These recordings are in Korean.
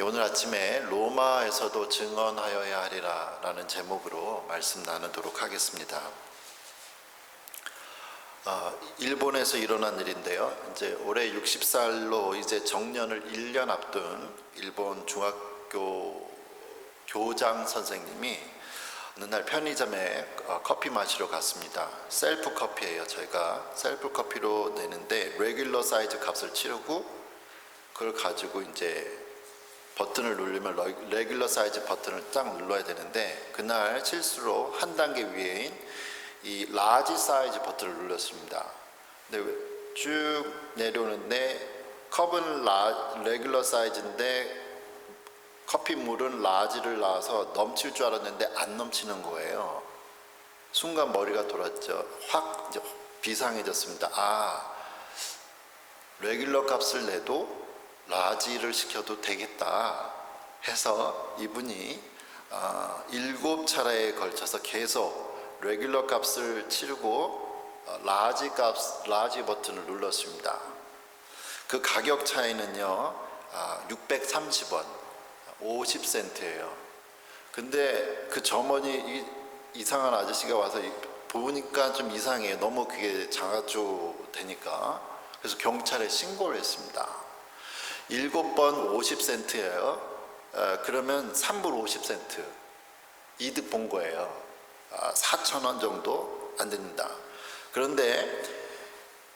오늘 아침에 로마에서도 증언하여야 하리라 라는 제목으로 말씀 나누도록 하겠습니다. 일본에서 일어난 일인데요. 이제 올해 60살로 이제 정년을 1년 앞둔 일본 중학교 교장 선생님이 어느 날 편의점에 커피 마시러 갔습니다. 셀프 커피예요. 저희가 셀프 커피로 내는데 레귤러 사이즈 값을 치르고 그걸 가지고 이제 버튼을 누르면 레귤러 사이즈 버튼을 딱 눌러야 되는데 그날 실수로 한 단계 위에인 이 라지 사이즈 버튼을 눌렀습니다. 근데 쭉 내려오는데 컵은 레귤러 사이즈인데 커피 물은 라지를 넣어서 넘칠 줄 알았는데 안 넘치는 거예요. 순간 머리가 돌았죠. 확 이제 비상해졌습니다. 레귤러 값을 내도 라지를 시켜도 되겠다 해서 이분이 7차례에 걸쳐서 계속 레귤러 값을 치르고 라지 버튼을 눌렀습니다. 그 가격 차이는요 630원 50센트예요. 근데 그 점원이 이상한 아저씨가 와서 보니까 좀 이상해요. 너무 그게 장아찌되니까. 그래서 경찰에 신고를 했습니다. 7번 50센트예요. 그러면 3불 50센트 이득 본 거예요. 4,000원 정도 안 됩니다. 그런데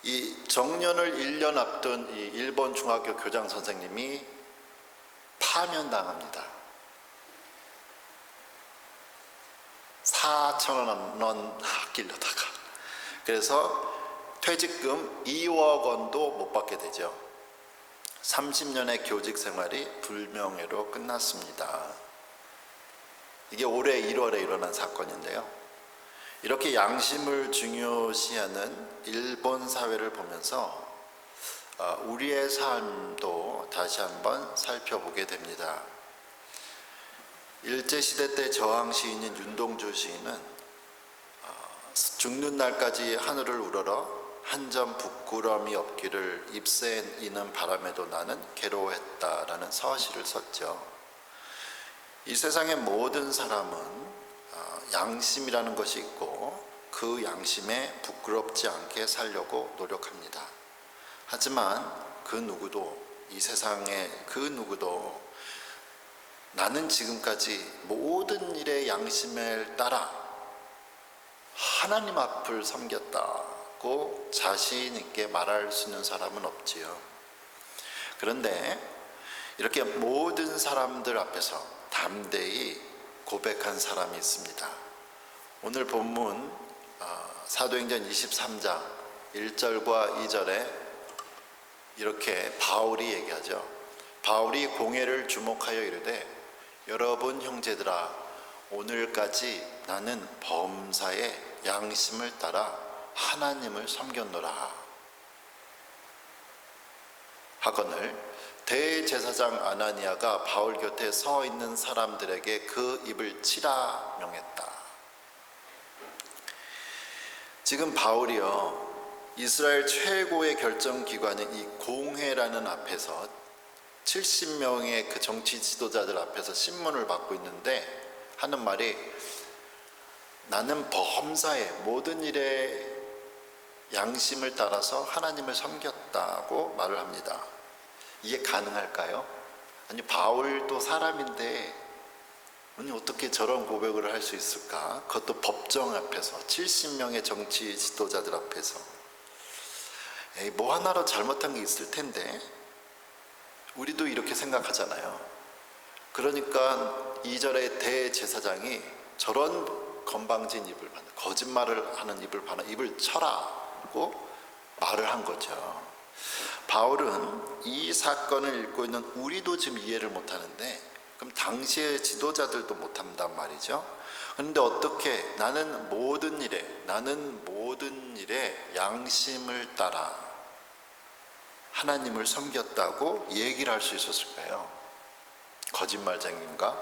이 정년을 1년 앞둔 이 일본 중학교 교장 선생님이 파면당합니다. 4,000원 아끼려다가. 그래서 퇴직금 2억 원도 못 받게 되죠. 30년의 교직 생활이 불명예로 끝났습니다. 이게 올해 1월에 일어난 사건인데요. 이렇게 양심을 중요시하는 일본 사회를 보면서 우리의 삶도 다시 한번 살펴보게 됩니다. 일제시대 때 저항 시인인 윤동주 시인은 죽는 날까지 하늘을 우러러 한 점 부끄러움이 없기를 잎새에 이는 바람에도 나는 괴로워했다라는 서시를 썼죠. 이 세상의 모든 사람은 양심이라는 것이 있고 그 양심에 부끄럽지 않게 살려고 노력합니다. 하지만 그 누구도 이 세상에 그 누구도 나는 지금까지 모든 일에 양심을 따라 하나님 앞을 섬겼다 고 자신 있게 말할 수 있는 사람은 없지요. 그런데 이렇게 모든 사람들 앞에서 담대히 고백한 사람이 있습니다. 오늘 본문 사도행전 23장 1절과 2절에 이렇게 바울이 얘기하죠. 바울이 공회를 주목하여 이르되 여러분 형제들아 오늘까지 나는 범사의 양심을 따라 하나님을 섬겼노라 하거늘 대제사장 아나니아가 바울 곁에 서 있는 사람들에게 그 입을 치라 명했다. 지금 바울이요 이스라엘 최고의 결정기관인 이 공회라는 앞에서 70명의 그 정치 지도자들 앞에서 신문을 받고 있는데 하는 말이 나는 범사의 모든 일에 양심을 따라서 하나님을 섬겼다고 말을 합니다. 이게 가능할까요? 아니 바울도 사람인데 아니 어떻게 저런 고백을 할 수 있을까? 그것도 법정 앞에서 70명의 정치 지도자들 앞에서 뭐 하나로 잘못한 게 있을 텐데 우리도 이렇게 생각하잖아요. 그러니까 2절의 대제사장이 저런 건방진 입을 받는 거짓말을 하는 입을 받는 입을 쳐라 고 말을 한 거죠. 바울은 이 사건을 읽고 있는 우리도 지금 이해를 못하는데 그럼 당시의 지도자들도 못한단 말이죠. 그런데 어떻게 나는 모든 일에 양심을 따라 하나님을 섬겼다고 얘기를 할 수 있었을까요? 거짓말쟁이인가?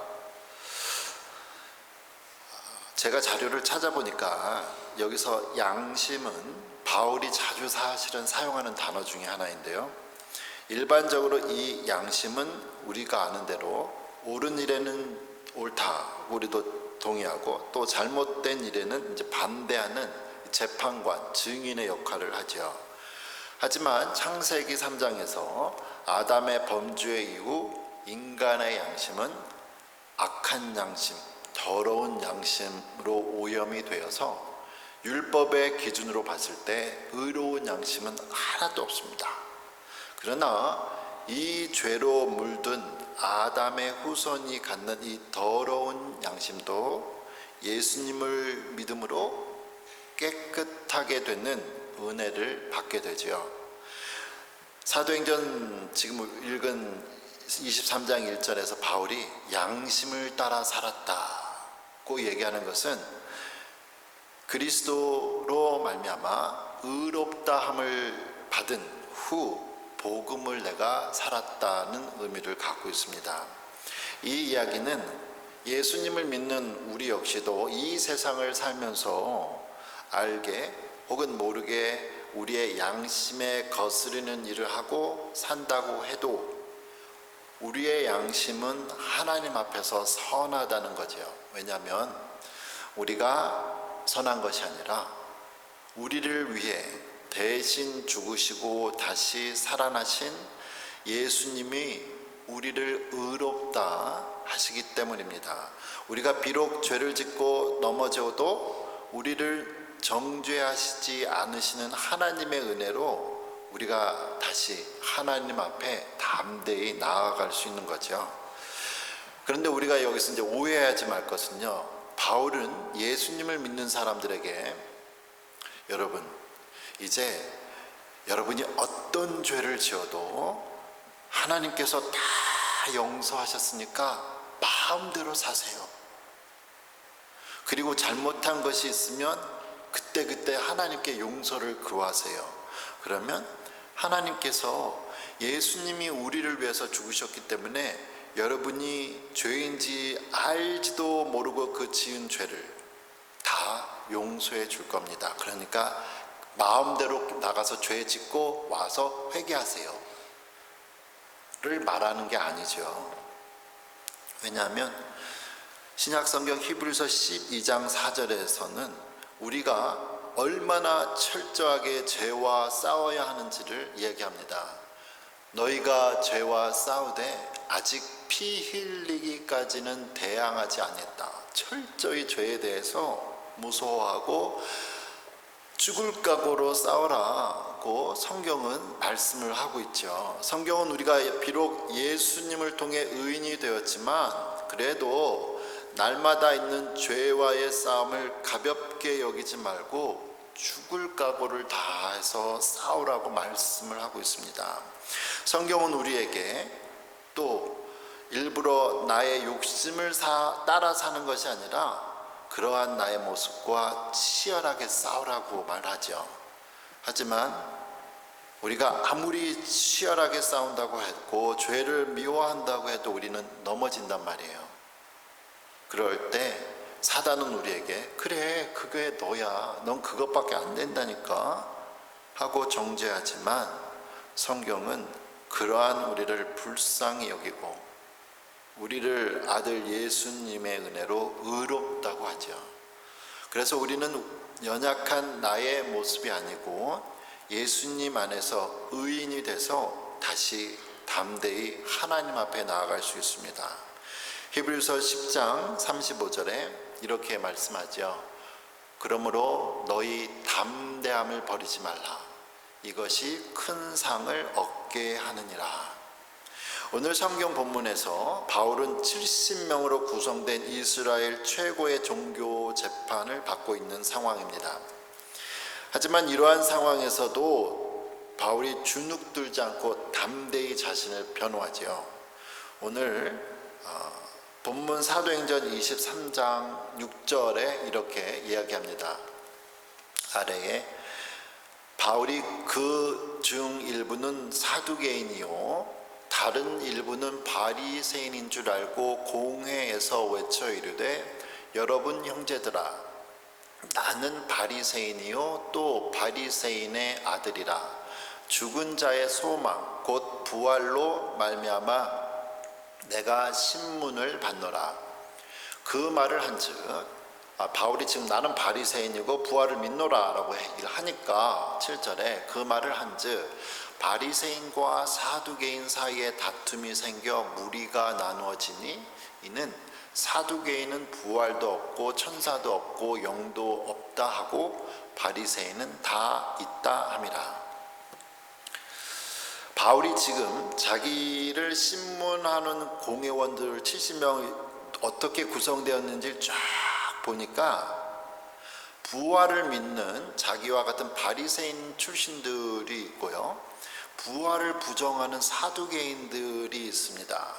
제가 자료를 찾아보니까 여기서 양심은 바울이 자주 사실은 사용하는 단어 중에 하나인데요. 일반적으로 이 양심은 우리가 아는 대로 옳은 일에는 옳다, 우리도 동의하고, 또 잘못된 일에는 이제 반대하는 재판관, 증인의 역할을 하죠. 하지만 창세기 3장에서 아담의 범죄 이후 인간의 양심은 악한 양심, 더러운 양심으로 오염이 되어서 율법의 기준으로 봤을 때 의로운 양심은 하나도 없습니다. 그러나 이 죄로 물든 아담의 후손이 갖는 이 더러운 양심도 예수님을 믿음으로 깨끗하게 되는 은혜를 받게 되죠. 사도행전 지금 읽은 23장 1절에서 바울이 양심을 따라 살았다고 얘기하는 것은 그리스도로 말미암아 의롭다함을 받은 후 복음을 내가 살았다는 의미를 갖고 있습니다. 이 이야기는 예수님을 믿는 우리 역시도 이 세상을 살면서 알게 혹은 모르게 우리의 양심에 거스르는 일을 하고 산다고 해도 우리의 양심은 하나님 앞에서 선하다는 거죠. 왜냐하면 우리가 선한 것이 아니라 우리를 위해 대신 죽으시고 다시 살아나신 예수님이 우리를 의롭다 하시기 때문입니다. 우리가 비록 죄를 짓고 넘어져도 우리를 정죄하시지 않으시는 하나님의 은혜로 우리가 다시 하나님 앞에 담대히 나아갈 수 있는 거죠. 그런데 우리가 여기서 이제 오해하지 말 것은요, 바울은 예수님을 믿는 사람들에게 여러분, 이제 여러분이 어떤 죄를 지어도 하나님께서 다 용서하셨으니까 마음대로 사세요. 그리고 잘못한 것이 있으면 그때그때 하나님께 용서를 구하세요. 그러면 하나님께서 예수님이 우리를 위해서 죽으셨기 때문에 여러분이 죄인지 알지도 모르고 그 지은 죄를 다 용서해 줄 겁니다. 그러니까 마음대로 나가서 죄 짓고 와서 회개하세요 를 말하는 게 아니죠. 왜냐하면 신약성경 히브리서 12장 4절에서는 우리가 얼마나 철저하게 죄와 싸워야 하는지를 이야기합니다. 너희가 죄와 싸우되 아직 피 흘리기까지는 대항하지 않았다. 철저히 죄에 대해서 무서워하고 죽을 각오로 싸우라고 성경은 말씀을 하고 있죠. 성경은 우리가 비록 예수님을 통해 의인이 되었지만 그래도 날마다 있는 죄와의 싸움을 가볍게 여기지 말고 죽을 각오를 다해서 싸우라고 말씀을 하고 있습니다. 성경은 우리에게 또 일부러 나의 욕심을 따라 사는 것이 아니라 그러한 나의 모습과 치열하게 싸우라고 말하죠. 하지만 우리가 아무리 치열하게 싸운다고 했고 죄를 미워한다고 해도 우리는 넘어진단 말이에요. 그럴 때 사단은 우리에게 그래 그게 너야, 넌 그것밖에 안 된다니까 하고 정죄하지만 성경은 그러한 우리를 불쌍히 여기고 우리를 아들 예수님의 은혜로 의롭다고 하죠. 그래서 우리는 연약한 나의 모습이 아니고 예수님 안에서 의인이 돼서 다시 담대히 하나님 앞에 나아갈 수 있습니다. 히브리서 10장 35절에 이렇게 말씀하죠. 그러므로 너희 담대함을 버리지 말라. 이것이 큰 상을 얻게 하느니라. 오늘 성경 본문에서 바울은 70명으로 구성된 이스라엘 최고의 종교 재판을 받고 있는 상황입니다. 하지만 이러한 상황에서도 바울이 주눅들지 않고 담대히 자신을 변호하죠. 오늘 본문 사도행전 23장 6절에 이렇게 이야기합니다. 아래에 바울이 그 중 일부는 사두개인이요 다른 일부는 바리새인인 줄 알고 공회에서 외쳐 이르되 여러분 형제들아 나는 바리새인이요 또 바리새인의 아들이라 죽은 자의 소망 곧 부활로 말미암아 내가 신문을 받노라. 그 말을 한즉 바울이 지금 나는 바리새인이고 부활을 믿노라 라고 얘기를 하니까 7절에 그 말을 한즉 바리새인과 사두개인 사이에 다툼이 생겨 무리가 나누어지니 이는 사두개인은 부활도 없고 천사도 없고 영도 없다 하고 바리새인은 다 있다 함이라. 바울이 지금 자기를 신문하는 공회원들 70명이 어떻게 구성되었는지 쫙 보니까 부활을 믿는 자기와 같은 바리새인 출신들이 있고요, 부활을 부정하는 사두개인들이 있습니다.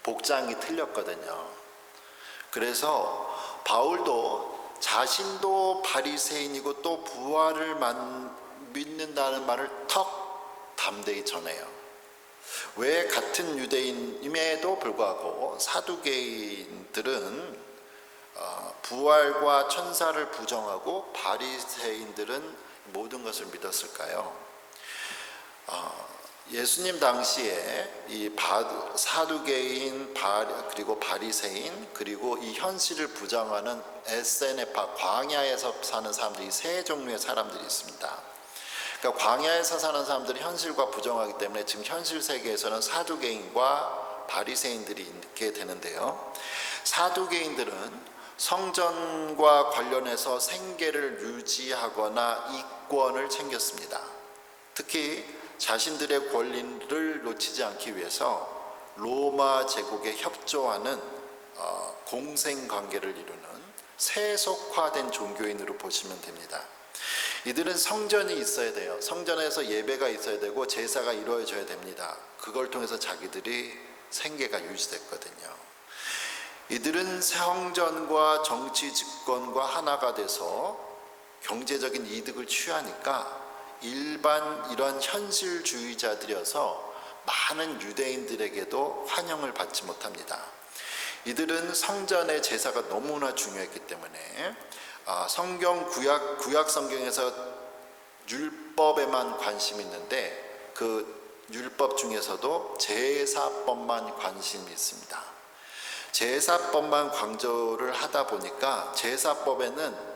복장이 틀렸거든요. 그래서 바울도 자신도 바리새인이고 또 부활을 믿는다는 말을 턱 담대히 전해요. 왜 같은 유대인임에도 불구하고 사두개인들은 부활과 천사를 부정하고 바리새인들은 모든 것을 믿었을까요? 예수님 당시에 이 사두개인 그리고 바리새인 그리고 이 현실을 부정하는 에세네파 광야에서 사는 사람들이 세 종류의 사람들이 있습니다. 그러니까 광야에서 사는 사람들이 현실과 부정하기 때문에 지금 현실 세계에서는 사두개인과 바리새인들이 있게 되는데요, 사두개인들은 성전과 관련해서 생계를 유지하거나 이권을 챙겼습니다. 특히 자신들의 권리를 놓치지 않기 위해서 로마 제국에 협조하는 공생관계를 이루는 세속화된 종교인으로 보시면 됩니다. 이들은 성전이 있어야 돼요. 성전에서 예배가 있어야 되고 제사가 이루어져야 됩니다. 그걸 통해서 자기들이 생계가 유지됐거든요. 이들은 성전과 정치 집권과 하나가 돼서 경제적인 이득을 취하니까 일반 이런 현실주의자들이어서 많은 유대인들에게도 환영을 받지 못합니다. 이들은 성전의 제사가 너무나 중요했기 때문에 성경 구약 성경에서 율법에만 관심이 있는데 그 율법 중에서도 제사법만 관심이 있습니다. 제사법만 강조를 하다 보니까 제사법에는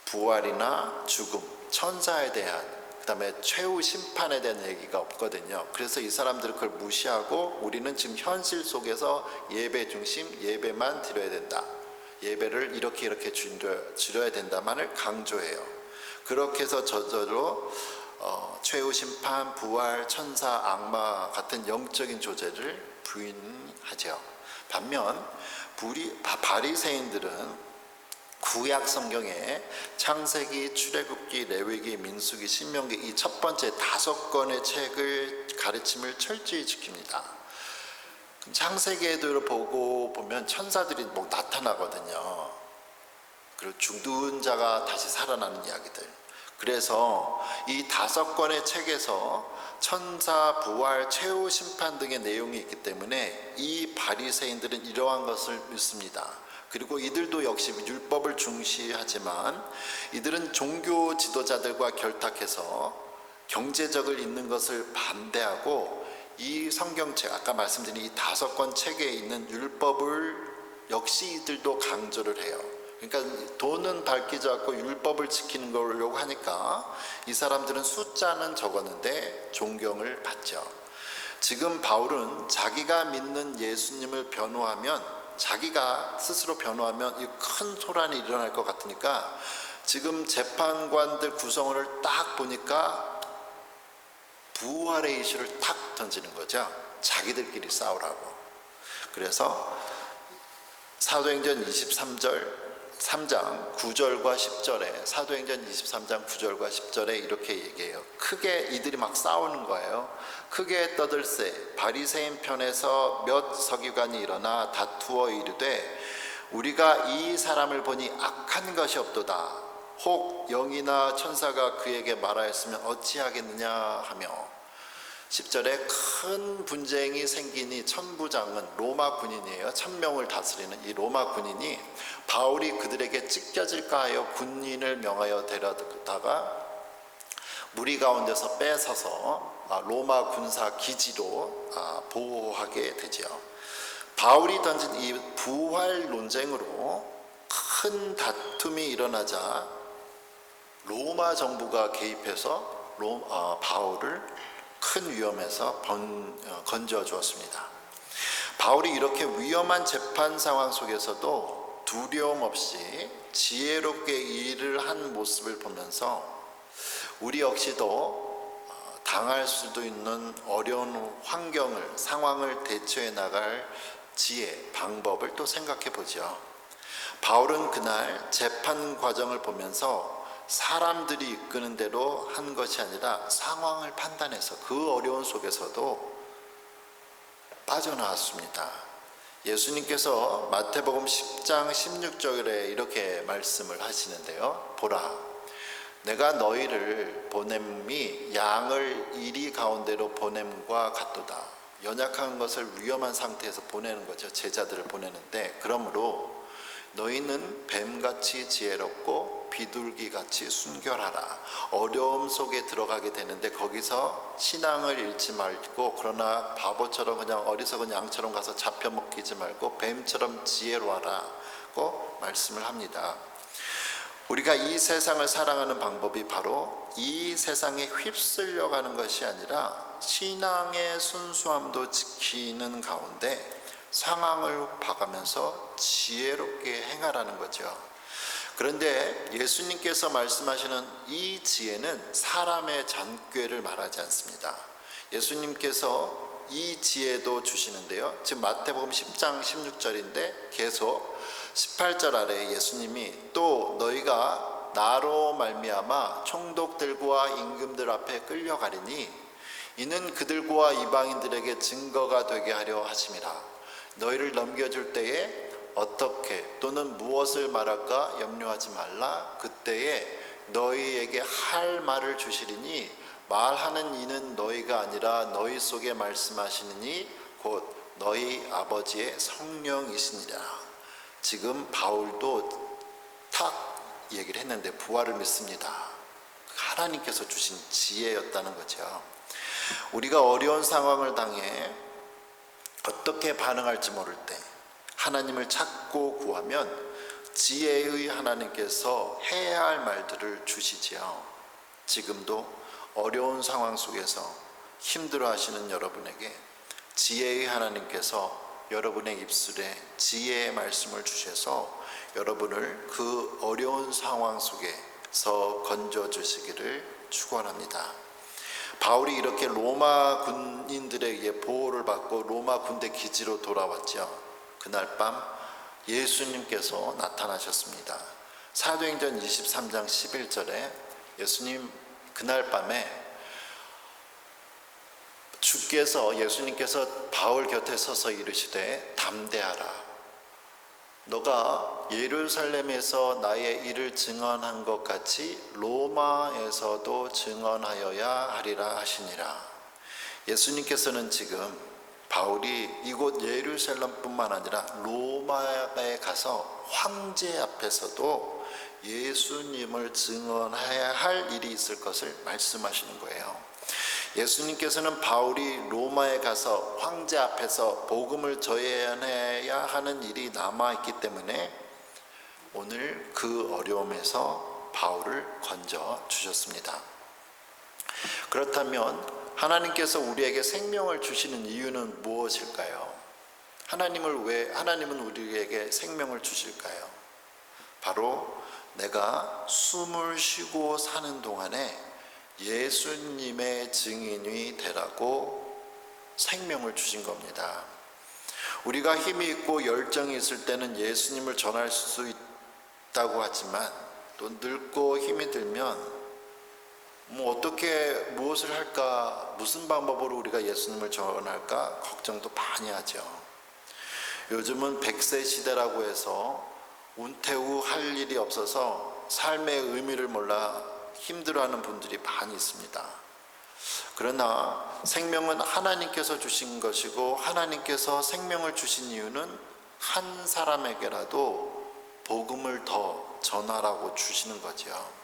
부활이나 죽음, 천사에 대한, 그 다음에 최후 심판에 대한 얘기가 없거든요. 그래서 이 사람들은 그걸 무시하고 우리는 지금 현실 속에서 예배 중심, 예배만 드려야 된다, 예배를 이렇게 드려야 된다만을 강조해요. 그렇게 해서 저절로 최후 심판, 부활, 천사, 악마 같은 영적인 존재를 부인하죠. 반면 바리새인들은 구약 성경에 창세기, 출애굽기, 레위기, 민수기, 신명기 이 첫 번째 5권의 책을 가르침을 철저히 지킵니다. 창세기에도 보면 천사들이 나타나거든요. 그리고 죽은 자가 다시 살아나는 이야기들. 그래서 이 5권의 책에서 천사, 부활, 최후 심판 등의 내용이 있기 때문에 이 바리새인들은 이러한 것을 믿습니다. 그리고 이들도 역시 율법을 중시하지만 이들은 종교 지도자들과 결탁해서 경제적을 잇는 것을 반대하고 이 성경책, 아까 말씀드린 이 5권 책에 있는 율법을 역시 이들도 강조를 해요. 그러니까 돈은 밝히지 않고 율법을 지키는 거려고 하니까 이 사람들은 숫자는 적었는데 존경을 받죠. 지금 바울은 자기가 믿는 예수님을 변호하면, 자기가 스스로 변호하면 이 큰 소란이 일어날 것 같으니까 지금 재판관들 구성원을 딱 보니까 부활의 이슈를 탁 던지는 거죠. 자기들끼리 싸우라고. 그래서 사도행전 3장 9절과 10절에 사도행전 23장 9절과 10절에 이렇게 얘기해요. 크게 이들이 막 싸우는 거예요. 크게 떠들세 바리새인 편에서 몇 서기관이 일어나 다투어 이르되 우리가 이 사람을 보니 악한 것이 없도다. 혹 영이나 천사가 그에게 말하였으면 어찌하겠느냐 하며 10절에 큰 분쟁이 생기니 천부장은 로마 군인이에요. 1000명을 다스리는 이 로마 군인이 바울이 그들에게 찢겨질까 하여 군인을 명하여 데려다가 무리 가운데서 뺏어서 로마 군사 기지로 보호하게 되죠. 바울이 던진 이 부활 논쟁으로 큰 다툼이 일어나자 로마 정부가 개입해서 바울을 큰 위험에서 건져 주었습니다. 바울이 이렇게 위험한 재판 상황 속에서도 두려움 없이 지혜롭게 일을 한 모습을 보면서 우리 역시도 당할 수도 있는 어려운 상황을 대처해 나갈 지혜, 방법을 또 생각해 보죠. 바울은 그날 재판 과정을 보면서 사람들이 이끄는 대로 한 것이 아니라 상황을 판단해서 그 어려운 속에서도 빠져나왔습니다. 예수님께서 마태복음 10장 16절에 이렇게 말씀을 하시는데요. 보라, 내가 너희를 보냄이 양을 이리 가운데로 보냄과 같도다. 연약한 것을 위험한 상태에서 보내는 거죠. 제자들을 보내는데, 그러므로 너희는 뱀같이 지혜롭고 비둘기같이 순결하라. 어려움 속에 들어가게 되는데 거기서 신앙을 잃지 말고, 그러나 바보처럼 그냥 어리석은 양처럼 가서 잡혀 먹히지 말고 뱀처럼 지혜로워라고 말씀을 합니다. 우리가 이 세상을 사랑하는 방법이 바로 이 세상에 휩쓸려 가는 것이 아니라 신앙의 순수함도 지키는 가운데 상황을 봐가면서 지혜롭게 행하라는 거죠. 그런데 예수님께서 말씀하시는 이 지혜는 사람의 잔꾀를 말하지 않습니다. 예수님께서 이 지혜도 주시는데요. 지금 마태복음 10장 16절인데 계속 18절 아래에 예수님이 또 너희가 나로 말미암아 총독들과 임금들 앞에 끌려가리니 이는 그들과 이방인들에게 증거가 되게 하려 하심이라. 너희를 넘겨줄 때에 어떻게 또는 무엇을 말할까 염려하지 말라. 그때에 너희에게 할 말을 주시리니 말하는 이는 너희가 아니라 너희 속에 말씀하시느니 곧 너희 아버지의 성령이시니라. 지금 바울도 탁 얘기를 했는데 부활을 믿습니다. 하나님께서 주신 지혜였다는 거죠. 우리가 어려운 상황을 당해 어떻게 반응할지 모를 때 하나님을 찾고 구하면 지혜의 하나님께서 해야 할 말들을 주시지요. 지금도 어려운 상황 속에서 힘들어하시는 여러분에게 지혜의 하나님께서 여러분의 입술에 지혜의 말씀을 주셔서 여러분을 그 어려운 상황 속에서 건져주시기를 축원합니다. 바울이 이렇게 로마 군인들에게 보호를 받고 로마 군대 기지로 돌아왔죠. 그날 밤 예수님께서 나타나셨습니다. 사도행전 23장 11절에 예수님 그날 밤에 예수님께서 바울 곁에 서서 이르시되 담대하라. 너가 예루살렘에서 나의 일을 증언한 것 같이 로마에서도 증언하여야 하리라 하시니라. 예수님께서는 지금 바울이 이곳 예루살렘뿐만 아니라 로마에 가서 황제 앞에서도 예수님을 증언해야 할 일이 있을 것을 말씀하시는 거예요. 예수님께서는 바울이 로마에 가서 황제 앞에서 복음을 전해야 하는 일이 남아있기 때문에 오늘 그 어려움에서 바울을 건져 주셨습니다. 그렇다면 하나님께서 우리에게 생명을 주시는 이유는 무엇일까요? 하나님은 우리에게 생명을 주실까요? 바로 내가 숨을 쉬고 사는 동안에 예수님의 증인이 되라고 생명을 주신 겁니다. 우리가 힘이 있고 열정이 있을 때는 예수님을 전할 수 있다고 하지만 또 늙고 힘이 들면 어떻게 무엇을 할까, 무슨 방법으로 우리가 예수님을 전할까 걱정도 많이 하죠. 요즘은 100세 시대라고 해서 은퇴 후 할 일이 없어서 삶의 의미를 몰라 힘들어하는 분들이 많이 있습니다. 그러나 생명은 하나님께서 주신 것이고 하나님께서 생명을 주신 이유는 한 사람에게라도 복음을 더 전하라고 주시는 거죠.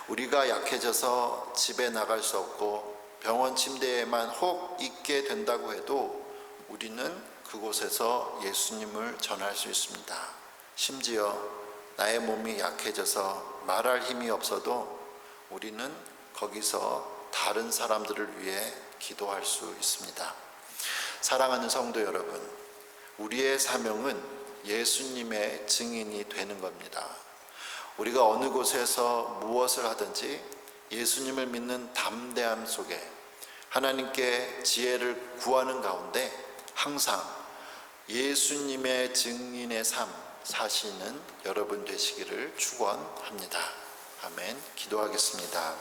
우리가 약해져서 집에 나갈 수 없고 병원 침대에만 혹 있게 된다고 해도 우리는 그곳에서 예수님을 전할 수 있습니다. 심지어 나의 몸이 약해져서 말할 힘이 없어도 우리는 거기서 다른 사람들을 위해 기도할 수 있습니다. 사랑하는 성도 여러분, 우리의 사명은 예수님의 증인이 되는 겁니다. 우리가 어느 곳에서 무엇을 하든지 예수님을 믿는 담대함 속에 하나님께 지혜를 구하는 가운데 항상 예수님의 증인의 삶 사시는 여러분 되시기를 축원합니다. 아멘. 기도하겠습니다.